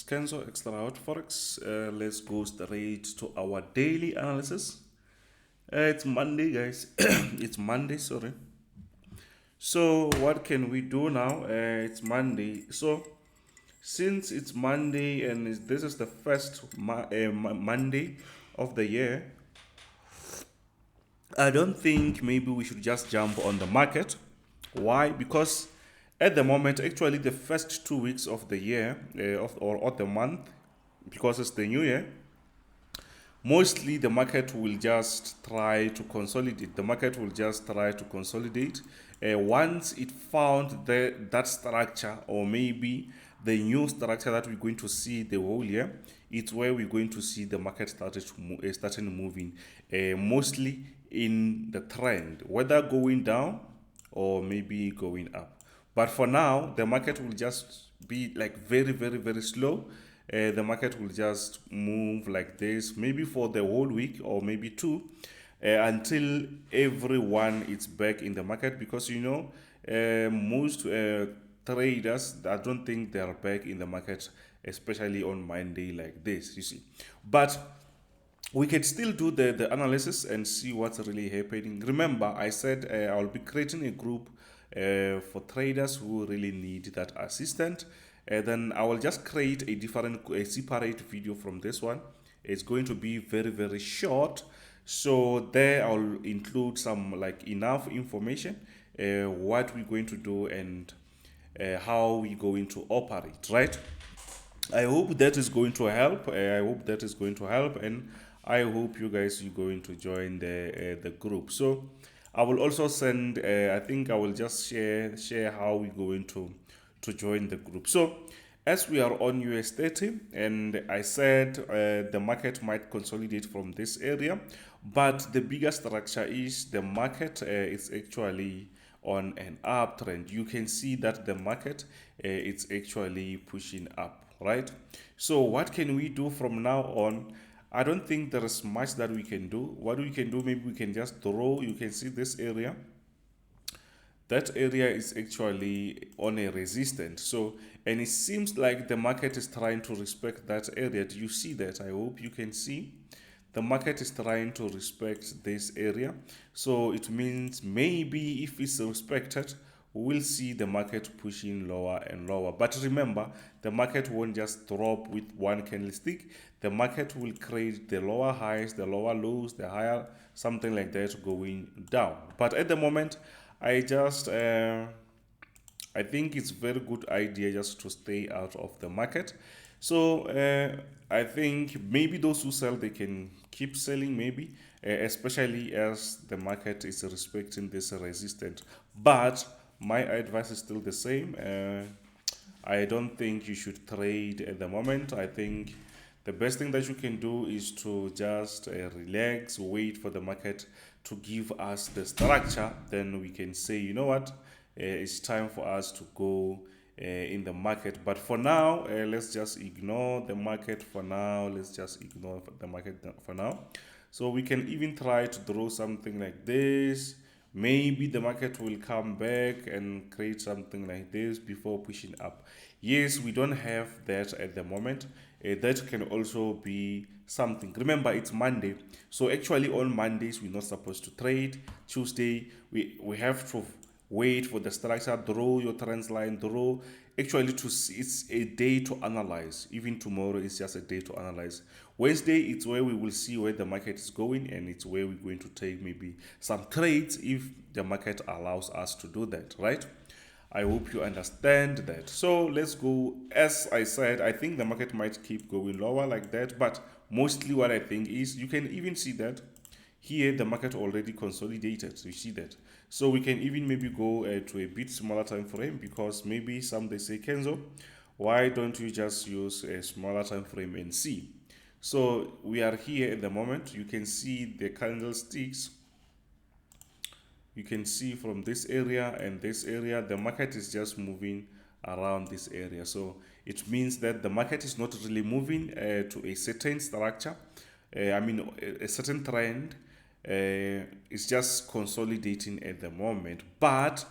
Kenzo, Xtrahot Forex. Let's go straight to our daily analysis. It's Monday, guys. It's Monday, sorry. So, what can we do now? It's Monday. So, since it's Monday and this is the first Monday of the year, I don't think maybe we should just jump on the market. Why? Because at the moment, actually, the first 2 weeks of the year or of the month, because it's the new year, mostly the market will just try to consolidate. The market will just try to consolidate. Once it found that structure, or maybe the new structure that we're going to see the whole year, it's where we're going to see the market starting moving, mostly in the trend, whether going down or maybe going up. But for now, the market will just be like very, very, very slow. The market will just move like this, maybe for the whole week or maybe two, until everyone is back in the market. Because most traders, I don't think they are back in the market, especially on Monday like this. You see, but we can still do the analysis and see what's really happening. Remember, I said I'll be creating a group for traders who really need that assistant. Then I will just create a separate video from this one. It's going to be very, very short. So there I'll include some like enough information, what we're going to do and how we're going to operate, right? I hope that is going to help. I hope that is going to help, and I hope you guys are going to join the group. So I will also send. I think I will just share how we're going to join the group. So as we are on US30, and I said the market might consolidate from this area, but the bigger structure is the market is actually on an uptrend. You can see that the market is actually pushing up, right? So what can we do from now on? I don't think there is much that we can do. What we can do, maybe we can just draw. You can see this area. That area is actually on a resistance. So, and it seems like the market is trying to respect that area. Do you see that? I hope you can see. The market is trying to respect this area. So it means maybe if it's respected, we'll see the market pushing lower and lower. But remember, the market won't just drop with one candlestick. The market will create the lower highs, the lower lows, the higher, something like that going down. But at the moment, I think it's very good idea just to stay out of the market. So I think maybe those who sell, they can keep selling, maybe, especially as the market is respecting this resistance. But my advice is still the same. I don't think you should trade at the moment. I think the best thing that you can do is to just relax, wait for the market to give us the structure. Then we can say, you know what, it's time for us to go in the market. But for now, let's just ignore the market for now. Let's just ignore the market for now. So we can even try to draw something like this. Maybe the market will come back and create something like this before pushing up. Yes, we don't have that at the moment. That can also be something. Remember, it's Monday. So actually on Mondays, we're not supposed to trade. Tuesday, we have to wait for the structure, draw your trend line, draw. Actually, it's a day to analyze. Even tomorrow is just a day to analyze. Wednesday, it's where we will see where the market is going, and it's where we're going to take maybe some trades if the market allows us to do that, right? I hope you understand that. So let's go. As I said, I think the market might keep going lower like that, but mostly what I think is you can even see that here the market already consolidated. So you see that. So we can even maybe go to a bit smaller time frame, because maybe some they say, Kenzo, why don't you just use a smaller time frame and see? So we are here at the moment. You can see the candlesticks. You can see from this area and this area, the market is just moving around this area. So it means that the market is not really moving to a certain structure. A certain trend. It's just consolidating at the moment. But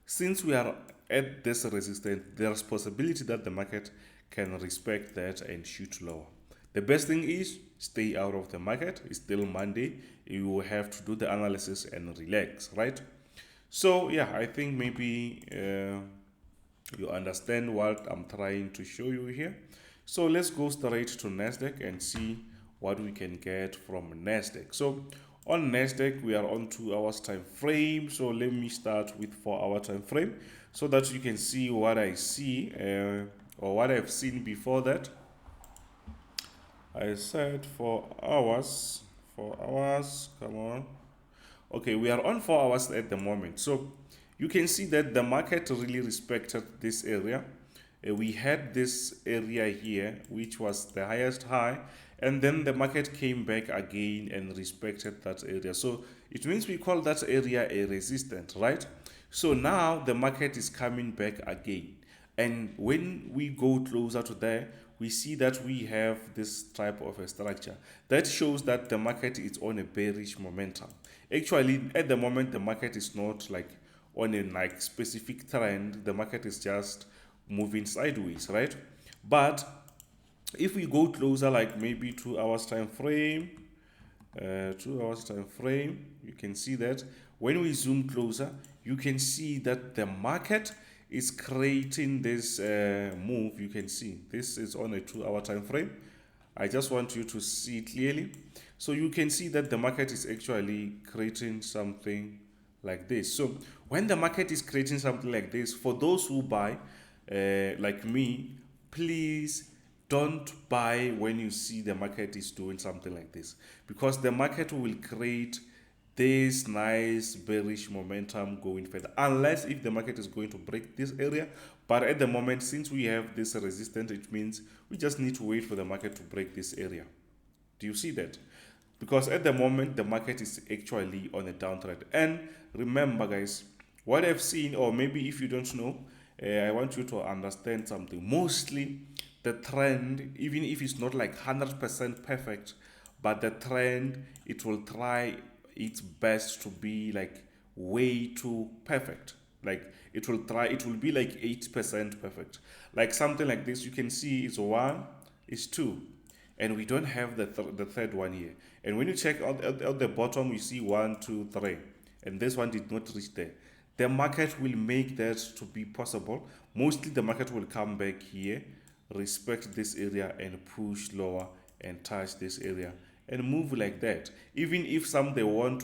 since we are at this resistance, there's possibility that the market can respect that and shoot lower. The best thing is stay out of the market. It's still Monday. You will have to do the analysis and relax, right? So yeah, I think maybe you understand what I'm trying to show you here. So let's go straight to NASDAQ and see what we can get from NASDAQ. So on NASDAQ, we are on 2 hours time frame. So let me start with 4-hour time frame so that you can see what I see or what I've seen before that. I said 4 hours, come on. Okay, we are on 4 hours at the moment. So you can see that the market really respected this area. We had this area here, which was the highest high, and then the market came back again and respected that area. So it means we call that area a resistance, right? So now the market is coming back again. And when we go closer to there, we see that we have this type of a structure. That shows that the market is on a bearish momentum. Actually, at the moment, the market is not like on a like specific trend. The market is just moving sideways, right? But if we go closer, like maybe 2 hours time frame, 2 hours time frame, you can see that when we zoom closer, you can see that the market is creating this move. You can see this is on a 2-hour time frame. I just want you to see clearly. So you can see that the market is actually creating something like this. So when the market is creating something like this, for those who buy like me, please don't buy when you see the market is doing something like this, because the market will create this nice bearish momentum going further, unless if the market is going to break this area. But at the moment, since we have this resistance, it means we just need to wait for the market to break this area. Do you see that? Because at the moment the market is actually on a downtrend. And remember guys, what I've seen, or maybe if you don't know, I want you to understand something. Mostly the trend, even if it's not like 100% perfect, but the trend, it will try its best to be like way too perfect. Like it will be like 8% perfect. Like something like this, you can see it's 1, it's 2, and we don't have the third one here. And when you check out the bottom, you see 1, 2, 3, and this one did not reach there. The market will make that to be possible. Mostly the market will come back here, respect this area, and push lower and touch this area and move like that. Even if some they won't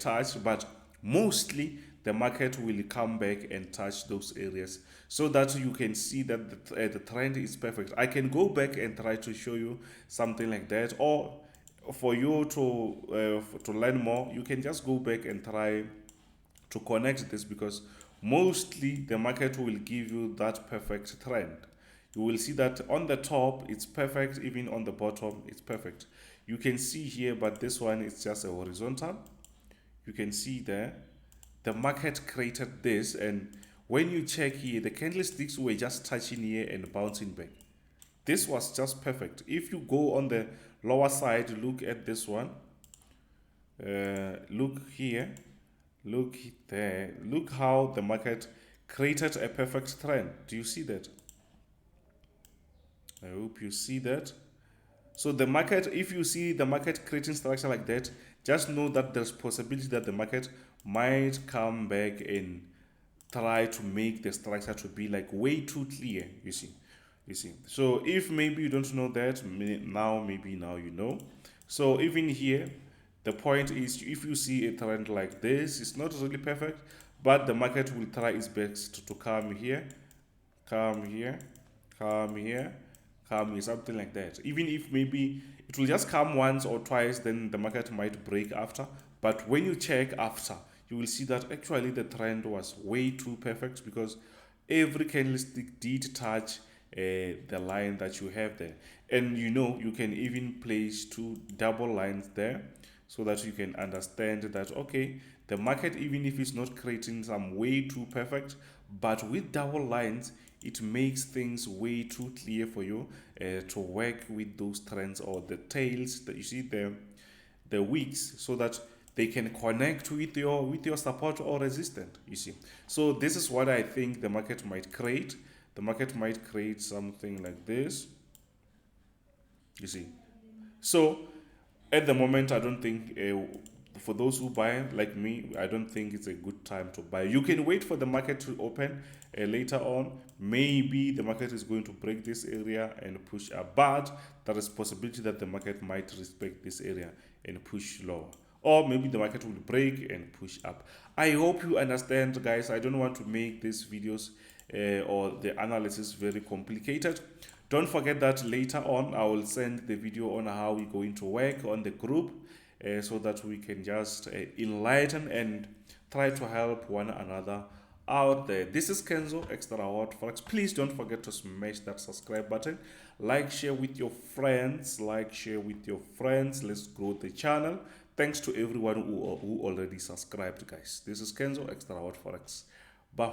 touch, but mostly the market will come back and touch those areas, so that you can see that the trend is perfect. I can go back and try to show you something like that, or for you to learn more, you can just go back and try to connect this, because mostly the market will give you that perfect trend. You will see that on the top it's perfect, even on the bottom it's perfect. You can see here, but this one is just a horizontal. You can see there the market created this, and when you check here, the candlesticks were just touching here and bouncing back. This was just perfect. If you go on the lower side, look at this one, look here, look there, look how the market created a perfect trend. Do you see that? I hope you see that. So the market, if you see the market creating structure like that, just know that there's possibility that the market might come back and try to make the structure to be like way too clear. You see. So if maybe you don't know that now, maybe now you know. So even here, the point is, if you see a trend like this, it's not really perfect, but the market will try its best to come here, come here, come here, come here, something like that. Even if maybe it will just come once or twice, then the market might break after. But when you check after, you will see that actually the trend was way too perfect, because every candlestick did touch the line that you have there. And you can even place 2 double lines there, so that you can understand that, okay, the market, even if it's not creating some way too perfect, but with double lines, it makes things way too clear for you to work with those trends, or the tails that you see the wicks, so that they can connect with your support or resistance. You see, so this is what I think the market might create. The market might create something like this, you see. So at the moment, I don't think, for those who buy like me, I don't think it's a good time to buy. You can wait for the market to open later on. Maybe the market is going to break this area and push up, but there is possibility that the market might respect this area and push lower, or maybe the market will break and push up. I hope you understand, guys. I don't want to make these videos or the analysis very complicated. Don't forget that later on I will send the video on how we're going to work on the group, so that we can just enlighten and try to help one another out there. This is Kenzo, Xtrahot Forex. Please don't forget to smash that subscribe button. Like, share with your friends. Let's grow the channel. Thanks to everyone who already subscribed, guys. This is Kenzo, Xtrahot Forex. Bye.